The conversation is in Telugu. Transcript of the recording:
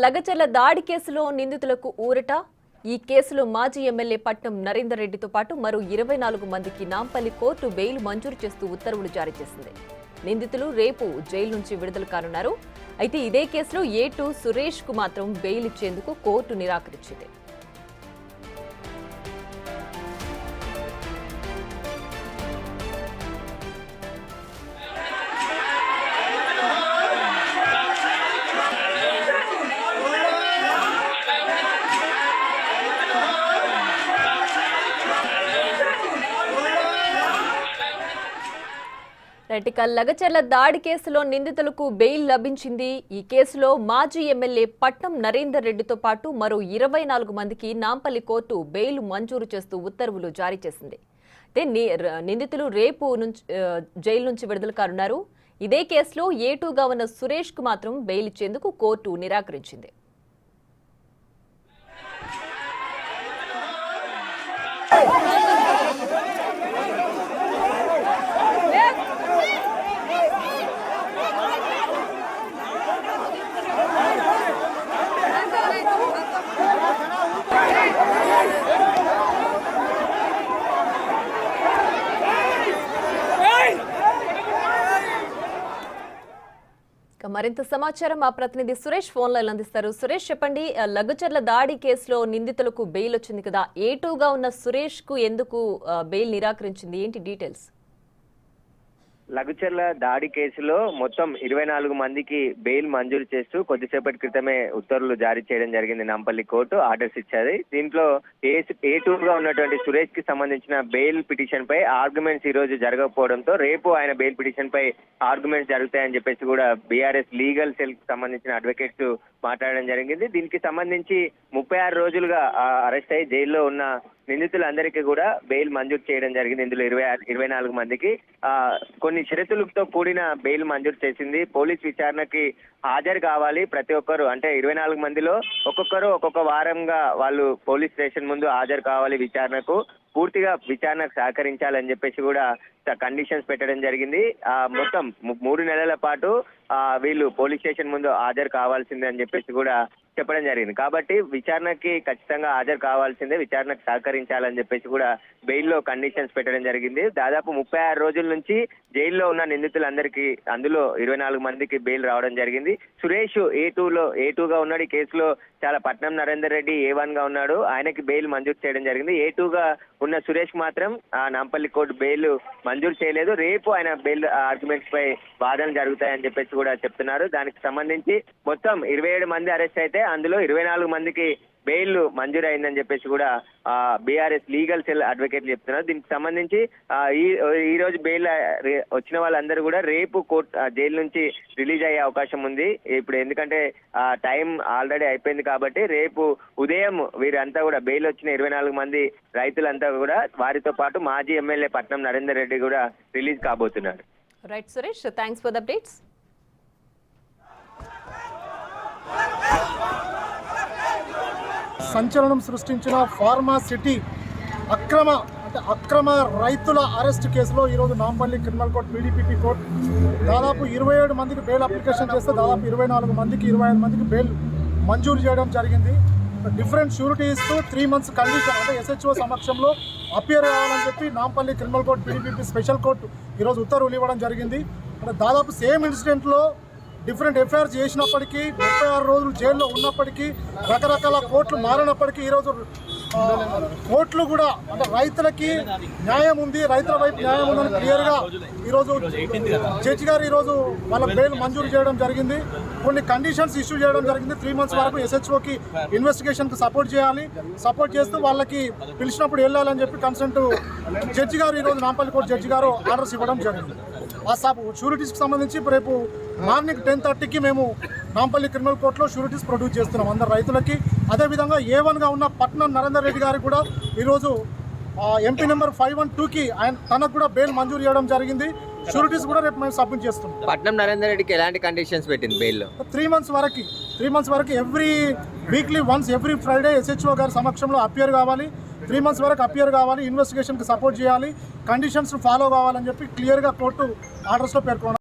లగచర్ల దాడి కేసులో నిందితులకు ఊరట. ఈ కేసులో మాజీ ఎమ్మెల్యే పట్నం నరేందర్ రెడ్డితో పాటు మరో 24 మందికి నాంపల్లి కోర్టు బెయిల్ మంజూరు చేస్తూ ఉత్తర్వులు జారీ చేసింది. నిందితులు రేపు జైలు నుంచి విడుదల కానున్నారు. అయితే ఇదే కేసులో A2 సురేష్ కు మాత్రం బెయిల్ ఇచ్చేందుకు కోర్టు నిరాకరించింది. లగచర్ల దాడి కేసులో నిందితులకు బెయిల్ లభించింది. ఈ కేసులో మాజీ ఎమ్మెల్యే పట్నం నరేందర్ రెడ్డితో పాటు మరో 24 మందికి నాంపల్లి కోర్టు బెయిల్ మంజూరు చేస్తూ ఉత్తర్వులు జారీ చేసింది. నిందితులు రేపు జైలు నుంచి విడుదల కానున్నారు. ఇదే కేసులో A2గా ఉన్న సురేష్ కు మాత్రం బెయిల్ ఇచ్చేందుకు కోర్టు నిరాకరించింది. మరింత సమాచారం మా ప్రతినిధి సురేష్ ఫోన్ లైన్ అందిస్తారు. సురేష్, చెప్పండి, లగచర్ల దాడి కేసులో నిందితులకు బెయిల్ వచ్చింది కదా, A2గా ఉన్న సురేష్ కు ఎందుకు బెయిల్ నిరాకరించింది? ఏంటి డీటెయిల్స్? లగచర్ల దాడి కేసులో మొత్తం 24 మందికి బెయిల్ మంజూరు చేస్తూ కొద్దిసేపటి క్రితమే ఉత్తర్వులు జారీ చేయడం జరిగింది. నాంపల్లి కోర్టు ఆర్డర్స్ ఇచ్చారు. దీంట్లో A2గా ఉన్నటువంటి సురేష్ కి సంబంధించిన బెయిల్ పిటిషన్ పై ఆర్గ్యుమెంట్స్ ఈ రోజు జరగకపోవడంతో రేపు ఆయన బెయిల్ పిటిషన్ పై ఆర్గ్యుమెంట్స్ జరుగుతాయని చెప్పేసి కూడా BRS లీగల్ సెల్ కి సంబంధించిన అడ్వకేట్స్ మాట్లాడడం జరిగింది. దీనికి సంబంధించి 36 రోజులుగా అరెస్ట్ అయ్యి జైల్లో ఉన్న నిందితులందరికీ కూడా బెయిల్ మంజూరు చేయడం జరిగింది. ఇందులో 24 మందికి కొన్ని షరతులతో కూడిన బెయిల్ మంజూరు చేసింది. పోలీస్ విచారణకి హాజరు కావాలి ప్రతి ఒక్కరు, అంటే 24 మందిలో ఒక్కొక్కరు ఒక్కొక్క వారంగా వాళ్ళు పోలీస్ స్టేషన్ ముందు హాజరు కావాలి, విచారణకు పూర్తిగా విచారణకు సహకరించాలని చెప్పేసి కూడా కండిషన్స్ పెట్టడం జరిగింది. మొత్తం 3 నెలల పాటు వీళ్ళు పోలీస్ స్టేషన్ ముందు హాజరు కావాల్సిందే అని చెప్పేసి కూడా చెప్పడం జరిగింది. కాబట్టి విచారణకి ఖచ్చితంగా హాజరు కావాల్సిందే, విచారణకు సహకరించాలని చెప్పేసి కూడా బెయిల్లో కండిషన్స్ పెట్టడం జరిగింది. దాదాపు 36 రోజుల నుంచి జైల్లో ఉన్న నిందితులందరికీ అందులో 24 మందికి బెయిల్ రావడం జరిగింది. సురేష్ A2గా ఉన్నాడు. ఈ కేసులో చాలా పట్నం నరేందర్ రెడ్డి A1గా ఉన్నాడు. ఆయనకి బెయిల్ మంజూరు చేయడం జరిగింది. A2గా ఉన్న సురేష్ మాత్రం నాంపల్లి కోర్టు బెయిల్ మంజూరు చేయలేదు. రేపు ఆయన బెయిల్ ఆర్గ్యుమెంట్స్ పై వాదనలు జరుగుతాయని చెప్పేసి కూడా చెప్తున్నారు. దానికి సంబంధించి మొత్తం 27 మంది అరెస్ట్ అయితే అందులో 24 మందికి బెయిల్ మంజూరు అయిందని చెప్పేసి కూడా BRS లీగల్ సెల్ అడ్వకేట్లు చెప్తున్నారు. దీనికి సంబంధించి ఈ రోజు బెయిల్ వచ్చిన వాళ్ళందరూ కూడా రేపు జైలు నుంచి రిలీజ్ అయ్యే అవకాశం ఉంది. ఇప్పుడు ఎందుకంటే టైం ఆల్రెడీ అయిపోయింది కాబట్టి రేపు ఉదయం వీరంతా కూడా బెయిల్ వచ్చిన 24 మంది రైతులంతా కూడా వారితో పాటు మాజీ ఎమ్మెల్యే పట్నం నరేందర్ రెడ్డి కూడా రిలీజ్ కాబోతున్నారు. Right Suresh, thanks for the updates. సంచలనం సృష్టించిన ఫార్మాసిటీ అక్రమ రైతుల అరెస్ట్ కేసులో ఈరోజు Nampally criminal court PDPP court దాదాపు 27 మందికి బెయిల్ అప్లికేషన్ చేస్తే దాదాపు 24 మందికి 25 మందికి బెయిల్ మంజూరు చేయడం జరిగింది. డిఫరెంట్ షూరిటీ ఇస్తూ 3 months కండిషన్, అంటే SHO సమక్షంలో అపియర్ కావాలని చెప్పి Nampally criminal court PDPP special court ఈరోజు ఉత్తర్వులు ఇవ్వడం జరిగింది. అంటే దాదాపు సేమ్ ఇన్సిడెంట్లో డిఫరెంట్ ఎఫ్ఐఆర్ చేసినప్పటికీ 36 రోజులు జైల్లో ఉన్నప్పటికీ రకరకాల కోర్టులు మారినప్పటికీ ఈరోజు కోర్టులు కూడా అంటే రైతులకి న్యాయం ఉంది, రైతుల వైపు న్యాయం ఉందని క్లియర్గా ఈరోజు జడ్జి గారు ఈరోజు వాళ్ళ బెయిల్ మంజూరు చేయడం జరిగింది. కొన్ని కండిషన్స్ ఇష్యూ చేయడం జరిగింది. 3 months వరకు SHOకి ఇన్వెస్టిగేషన్కి సపోర్ట్ చేస్తూ వాళ్ళకి పిలిచినప్పుడు వెళ్ళాలని చెప్పి కన్సెంట్ జడ్జి గారు ఈరోజు నాంపల్లి కోర్టు జడ్జి గారు ఆర్డర్స్ ఇవ్వడం జరిగింది. ఆ షూరిటీస్కి సంబంధించి రేపు మార్నింగ్ 10:30కి మేము నాంపల్లి క్రిమినల్ కోర్టులో షూరిటీస్ ప్రొడ్యూస్ చేస్తున్నాం అందరు రైతులకి. అదేవిధంగా A1గా ఉన్న పట్నం నరేందర్ రెడ్డి గారికి కూడా ఈరోజు MP నెంబర్ 512కి తనకు కూడా బెయిల్ మంజూరు చేయడం జరిగింది. షూరిటీస్ కూడా రేపు మేము సబ్మిట్ చేస్తున్నాం. పట్నం నరేందర్ రెడ్డికి ఎలాంటి కండిషన్స్ పెట్టింది బెయిల్లో? 3 months వరకు every weekly once every Friday SHO గారి సమక్షంలో అపియర్ కావాలి. 3 months వరకు అపియర్ కావాలి, ఇన్వెస్టిగేషన్కి సపోర్ట్ చేయాలి, కండిషన్స్ ఫాలో కావాలని చెప్పి క్లియర్గా కోర్టు ఆర్డర్స్లో పేర్కొన్నారు.